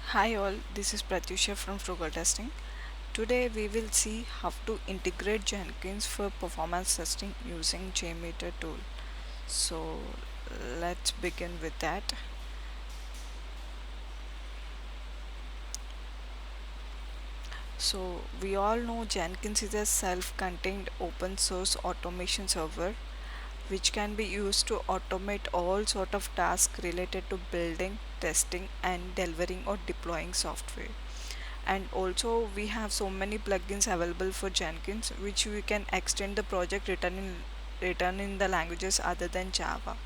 Hi all, this is Pratyusha from Frugal Testing. Today we will see how to integrate Jenkins for performance testing using JMeter tool. So let's begin with that. So we all know Jenkins is a self-contained open source automation server which can be used to automate all sort of tasks related to building, testing and delivering or deploying software. And also we have so many plugins available for Jenkins which we can extend the project written in the languages other than Java,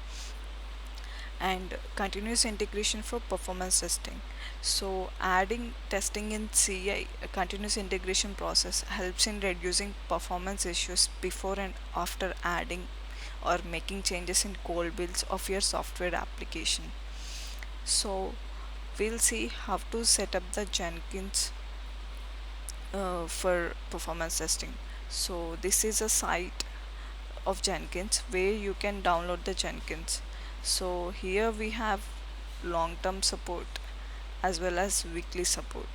and continuous integration for performance testing. So adding testing in CI, continuous integration process, helps in reducing performance issues before and after adding or making changes in code builds of your software application. So we'll see how to set up the Jenkins for performance testing. So this is a site of Jenkins where you can download the Jenkins. So here we have long-term support as well as weekly support.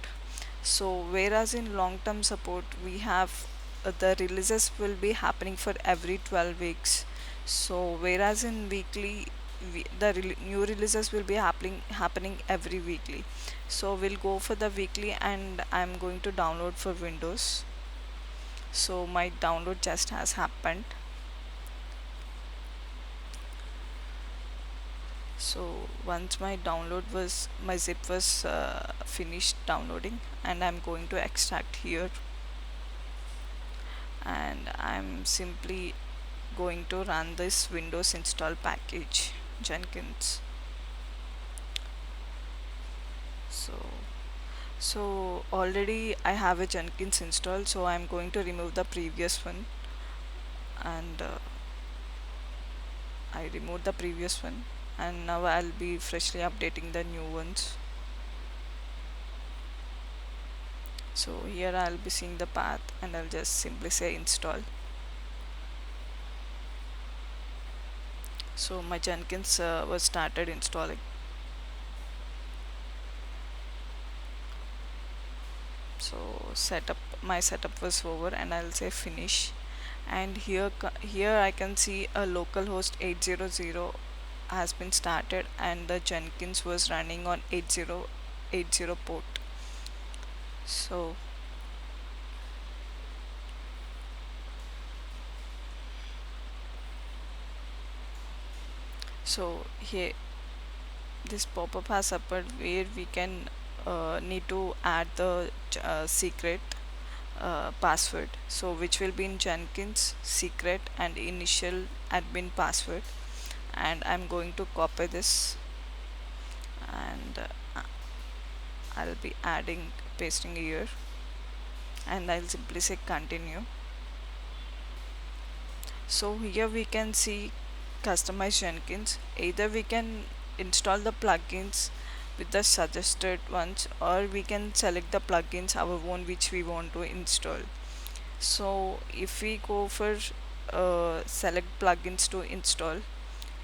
So whereas in long-term support we have the releases will be happening for every 12 weeks. So whereas in weekly new releases will be happening every weekly. So we'll go for the weekly and I'm going to download for Windows. So my download just has happened. So once my zip was finished downloading, and I'm going to extract here, and I'm simply going to run this Windows install package Jenkins. So already I have a Jenkins installed, so I'm going to remove the previous one, and I removed the previous one, and now I'll be freshly updating the new ones. So here I'll be seeing the path and I'll just simply say install. So my Jenkins was started installing. So setup was over and I'll say finish. And here I can see a localhost 800 has been started and the Jenkins was running on 8080 port. So here this pop-up has appeared where we can need to add the secret password, so which will be in Jenkins secret and initial admin password, and I'm going to copy this, and I'll be pasting here, and I'll simply say continue. So here we can see customize Jenkins. Either we can install the plugins with the suggested ones, or we can select the plugins our own which we want to install. So if we go for select plugins to install,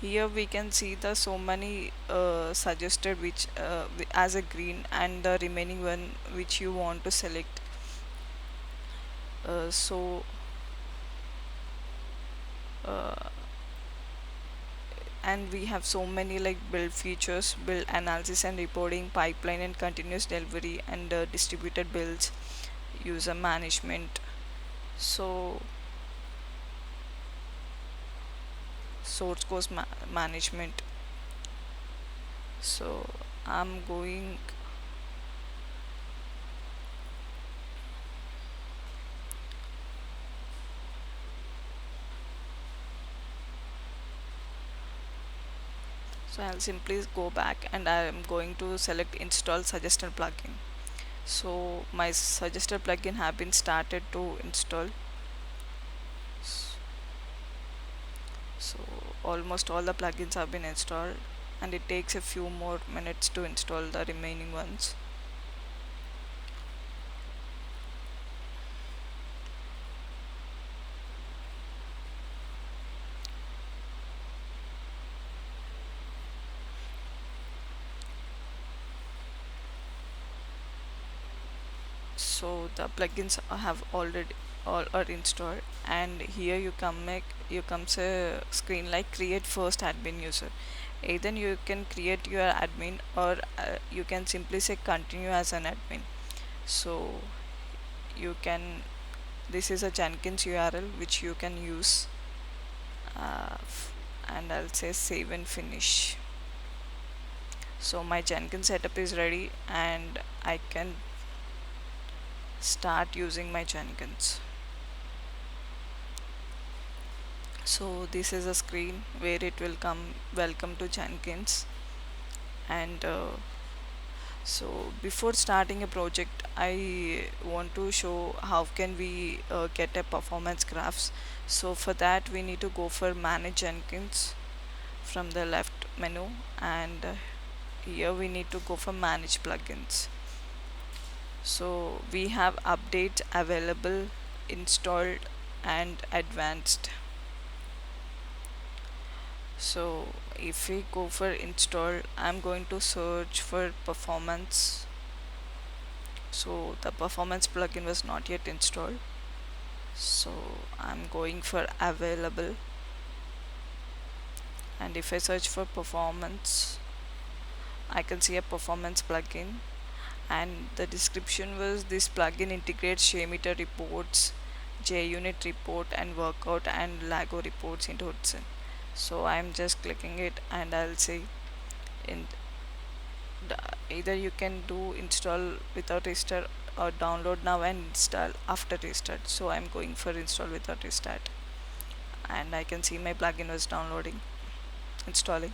here we can see the so many suggested which as a green, and the remaining one which you want to select. So uh, and we have so many like build features, build analysis and reporting, pipeline and continuous delivery, and distributed builds, user management. So source code management. So I'm going, so I'll simply go back and I'm going to select install suggested plugin. So my suggested plugin have been started to install. So almost all the plugins have been installed, and it takes a few more minutes to install the remaining ones. So the plugins have already all are installed, and here you comes a screen like create first admin user. Either you can create your admin, or you can simply say continue as an admin. So you can, this is a Jenkins URL which you can use, and I'll say save and finish. So my Jenkins setup is ready, and I can start using my Jenkins. So this is a screen where it will come welcome to Jenkins. And so before starting a project, I want to show how can we get a performance graphs. So for that we need to go for manage Jenkins from the left menu, and here we need to go for manage plugins. So we have updates available, installed, and advanced. So if we go for install, I'm going to search for performance. So the performance plugin was not yet installed, so I'm going for available, and if I search for performance, I can see a performance plugin, and the description was this plugin integrates JMeter reports, JUnit report, and workout and Lago reports into Hudson. So I'm just clicking it, and I'll say in either you can do install without restart, or download now and install after restart. So I'm going for install without restart, and I can see my plugin was downloading, installing.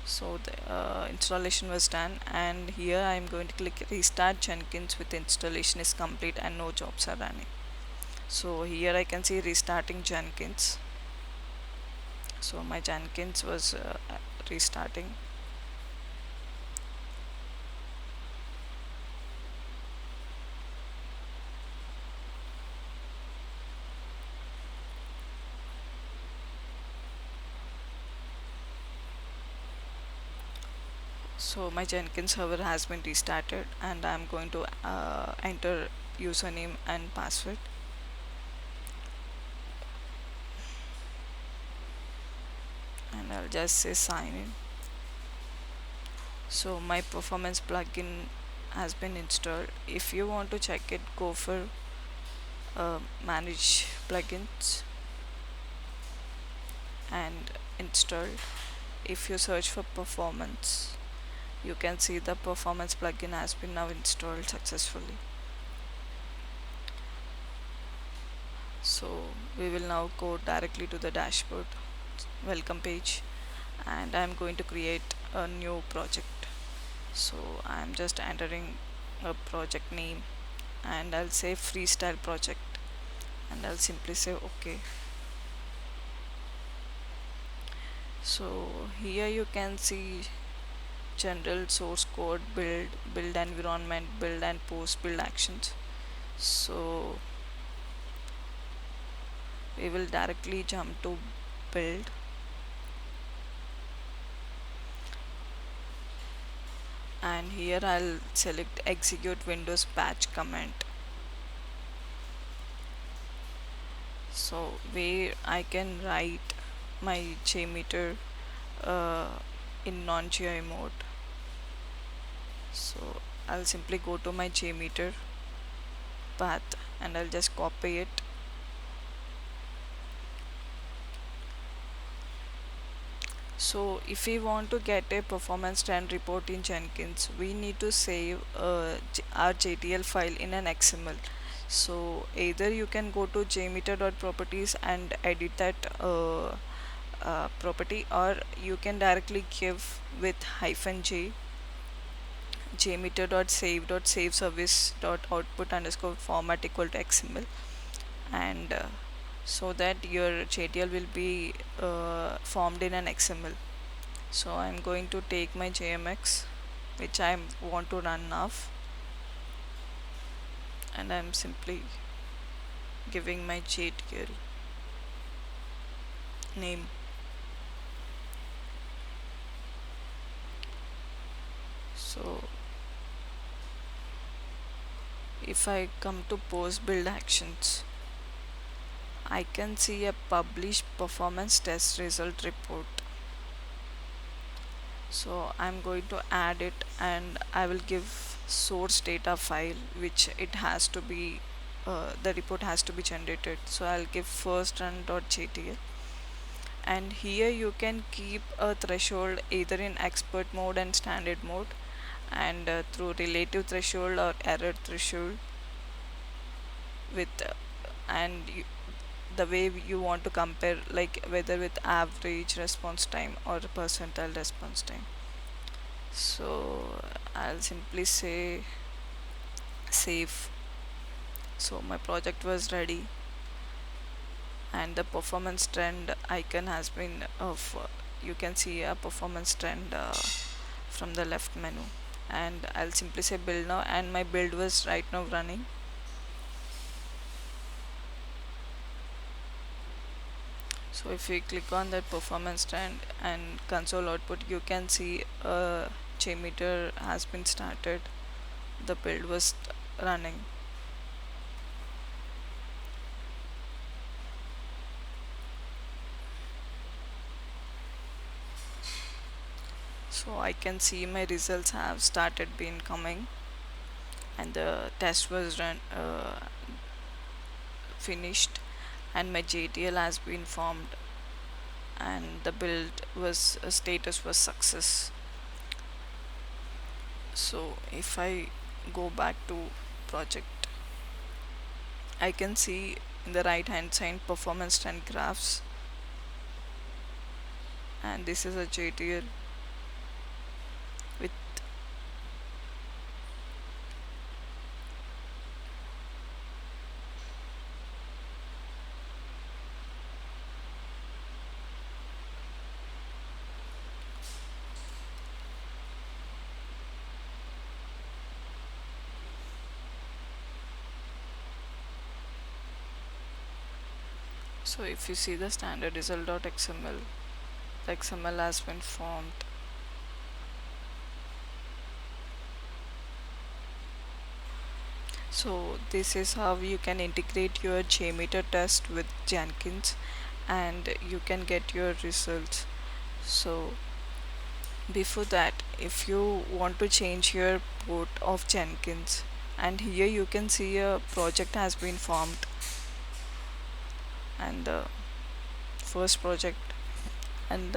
So the installation was done, and here I'm going to click restart Jenkins with installation is complete and no jobs are running. So here I can see restarting Jenkins. So my Jenkins was restarting. So my Jenkins server has been restarted, and I'm going to enter username and password, and I'll just say sign in. So my performance plugin has been installed. If you want to check it, go for manage plugins and install. If you search for performance, you can see the performance plugin has been now installed successfully. So we will now go directly to the dashboard welcome page, and I'm going to create a new project. So I'm just entering a project name, and I'll say freestyle project, and I'll simply say okay. So here you can see general source code, build environment, build and post build actions. So we will directly jump to build, and here I'll select execute Windows patch command. So where I can write my JMeter uh, in non-GI mode. So I'll simply go to my JMeter path, and I'll just copy it. So if we want to get a performance trend report in Jenkins, we need to save our JTL file in an XML. So either you can go to jmeter.properties and edit that property, or you can directly give with -j jmeter.save.saveservice.output_format equal to XML, and so that your JTL will be formed in an XML. So I'm going to take my JMX, which I want to run now, and I'm simply giving my JTL name. So if I come to post build actions, I can see a published performance test result report. So I'm going to add it, and I will give source data file which it has to be the report has to be generated. So I'll give first run.jtl, and here you can keep a threshold either in expert mode and standard mode, and through relative threshold or error threshold with and you, the way you want to compare, like whether with average response time or percentile response time. So I'll simply say save. So my project was ready, and the performance trend icon has been of you can see a performance trend from the left menu, and I'll simply say build now, and my build was right now running. So if we click on that performance trend and console output, you can see a JMeter has been started. The build was running. So I can see my results have started been coming, and the test was run finished, and my JTL has been formed, and the build was status was success. So if I go back to project, I can see in the right hand side performance trend graphs, and this is a JTL with. So if you see the standard result.xml, the XML has been formed. So this is how you can integrate your JMeter test with Jenkins, and you can get your results. So before that, if you want to change your port of Jenkins, and here you can see a project has been formed, and the first project, and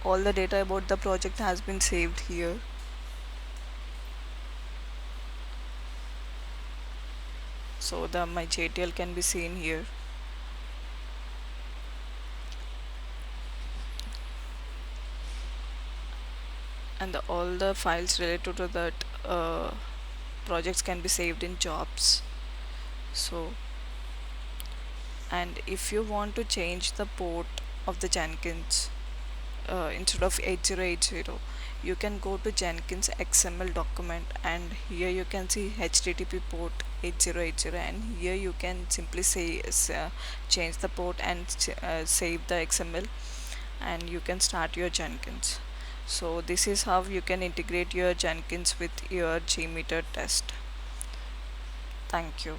all the data about the project has been saved here. So the my JTL can be seen here, and all the files related to that projects can be saved in jobs. So, and if you want to change the port of the Jenkins, instead of 8080, you can go to Jenkins XML document, and here you can see HTTP port 8080, and here you can simply say change the port and save the XML, and you can start your Jenkins. So this is how you can integrate your Jenkins with your JMeter test. Thank you.